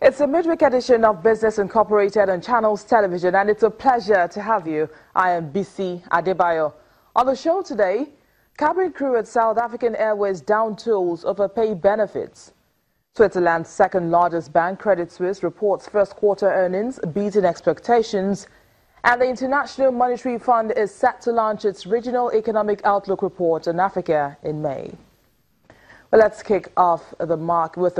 It's a midweek edition of Business Incorporated on Channels Television, and it's a pleasure to have you. I am BC Adebayo. On the show today, cabin crew at South African Airways down tools over pay benefits. Switzerland's second largest bank, Credit Suisse, reports first quarter earnings beating expectations. And the International Monetary Fund is set to launch its Regional Economic Outlook report on Africa in May. Well, let's kick off with the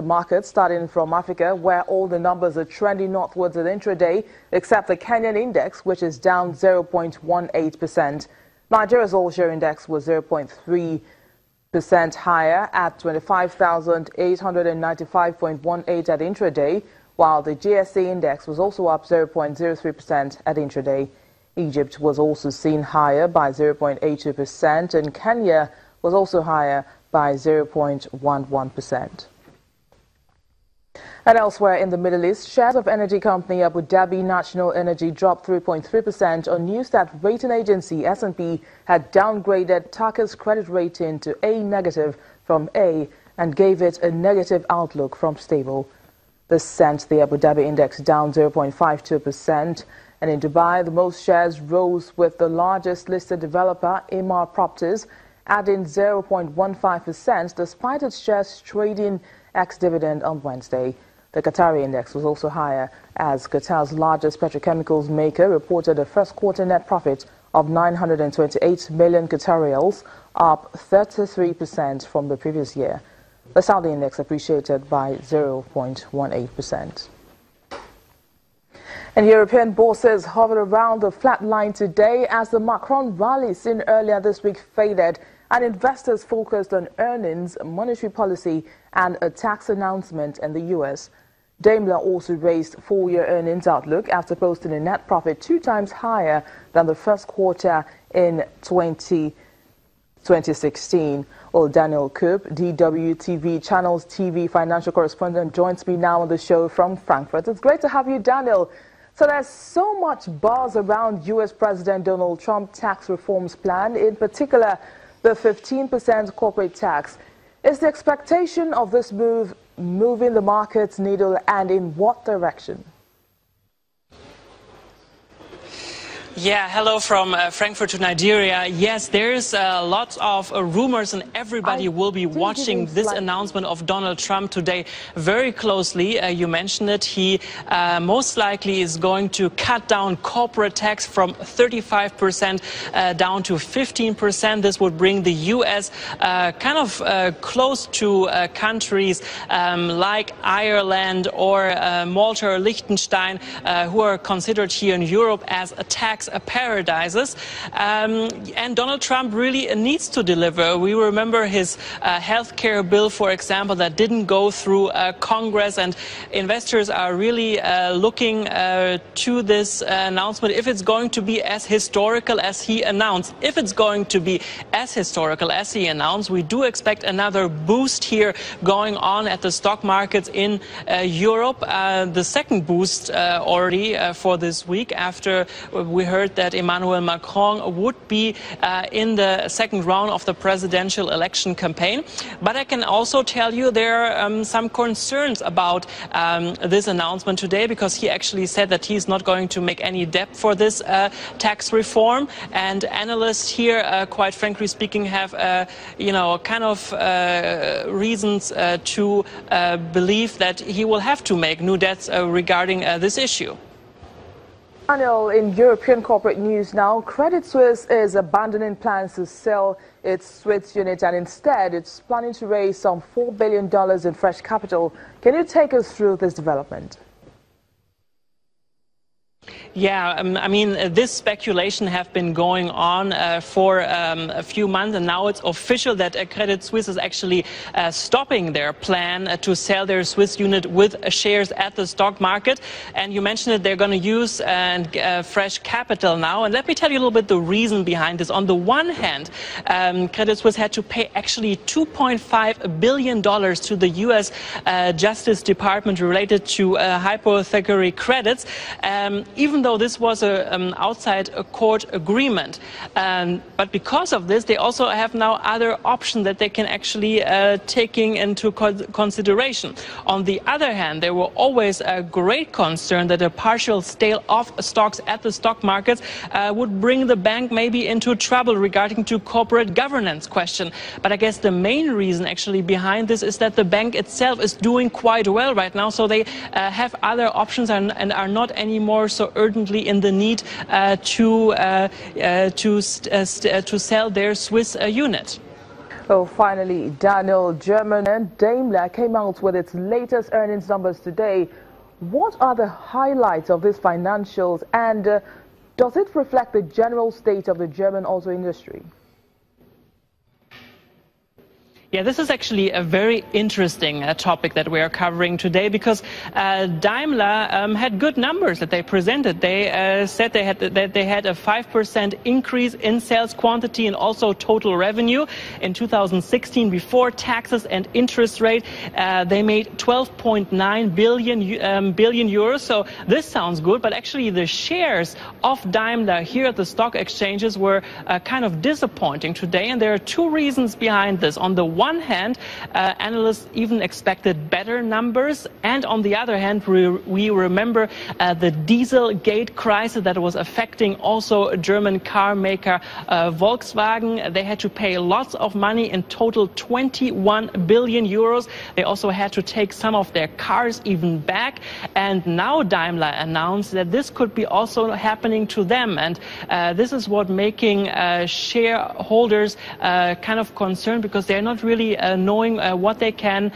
market, starting from Africa, where all the numbers are trending northwards at intraday, except the Kenyan index, which is down 0.18%. Nigeria's all-share index was 0.3% higher at 25,895.18 at intraday, while the GSE index was also up 0.03% at intraday. Egypt was also seen higher by 0.82%, and Kenya was also higher by 0.11%. And elsewhere in the Middle East, shares of energy company Abu Dhabi National Energy dropped 3.3% on news that rating agency S&P had downgraded TAQA's credit rating to A- from A and gave it a negative outlook from stable. This sent the Abu Dhabi index down 0.52%. And in Dubai, the most shares rose, with the largest listed developer, Emaar Properties, adding 0.15% despite its shares trading ex-dividend on Wednesday. The Qatari index was also higher as Qatar's largest petrochemicals maker reported a first quarter net profit of 928 million Qatari riyals, up 33% from the previous year. The Saudi index appreciated by 0.18%. And European bourses hovered around the flat line today as the Macron rally seen earlier this week faded, and investors focused on earnings, monetary policy, and a tax announcement in the U.S. Daimler also raised full-year earnings outlook after posting a net profit 2 times higher than the first quarter in 2016. Well, Daniel Koop, DWTV Channels TV financial correspondent, joins me now on the show from Frankfurt. It's great to have you, Daniel. So there's so much buzz around U.S. President Donald Trump tax reforms plan, in particular the 15% corporate tax. Is the expectation of this move moving the market's needle, and in what direction? Yeah, hello from Frankfurt to Nigeria. Yes, there's lots of rumors, and everybody will be watching this announcement of Donald Trump today very closely. You mentioned it. He most likely is going to cut down corporate tax from 35% down to 15%. This would bring the U.S. Close to countries like Ireland or Malta or Liechtenstein, who are considered here in Europe as a tax paradises, and Donald Trump really needs to deliver. We remember his health care bill, for example, that didn't go through Congress, and investors are really looking to this announcement if it's going to be as historical as he announced. If it's going to be as historical as he announced, we do expect another boost here going on at the stock markets in Europe. The second boost already for this week, after we heard that Emmanuel Macron would be in the second round of the presidential election campaign. But I can also tell you there are some concerns about this announcement today, because he actually said that he's not going to make any debt for this tax reform. And analysts here, quite frankly speaking, have reasons to believe that he will have to make new debts regarding this issue. Daniel, in European corporate news now, Credit Suisse is abandoning plans to sell its Swiss unit, and instead it's planning to raise some $4 billion in fresh capital. Can you take us through this development? Yeah, I mean, this speculation has been going on for a few months, and now it's official that Credit Suisse is actually stopping their plan to sell their Swiss unit with shares at the stock market. And you mentioned that they're going to use fresh capital now. And let me tell you a little bit the reason behind this. On the one hand, Credit Suisse had to pay actually $2.5 billion to the U.S. Justice Department related to hypothecary credits. Even even though this was an outside court agreement. But because of this, they also have now other options that they can actually taking into consideration. On the other hand, there were always a great concern that a partial sale of stocks at the stock markets would bring the bank maybe into trouble regarding to corporate governance question. But I guess the main reason actually behind this is that the bank itself is doing quite well right now, so they have other options and are not anymore so urgently in the need to sell their Swiss unit. Oh, finally, Daniel, German and Daimler came out with its latest earnings numbers today. What are the highlights of these financials, and does it reflect the general state of the German auto industry? Yeah, this is actually a very interesting topic that we are covering today, because Daimler had good numbers that they presented. They said they had a 5% increase in sales quantity and also total revenue. In 2016, before taxes and interest rate, they made 12.9 billion euros. So this sounds good, but actually the shares of Daimler here at the stock exchanges were kind of disappointing today, and there are two reasons behind this. On the one hand, analysts even expected better numbers, and on the other hand, we remember the Dieselgate crisis that was affecting also German car maker Volkswagen. They had to pay lots of money, in total 21 billion euros. They also had to take some of their cars even back, and now Daimler announced that this could be also happening to them, and this is what making shareholders kind of concerned, because they're not really knowing what they can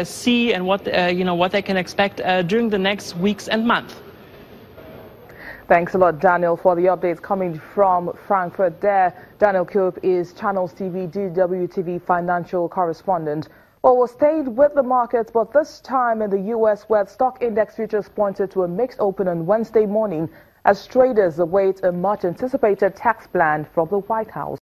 see and what what they can expect during the next weeks and months. Thanks a lot, Daniel, for the updates coming from Frankfurt there. Daniel Koop is Channels TV DWTV financial correspondent. Well, we stayed with the markets, but this time in the U.S., where stock index futures pointed to a mixed open on Wednesday morning as traders await a much anticipated tax plan from the White House.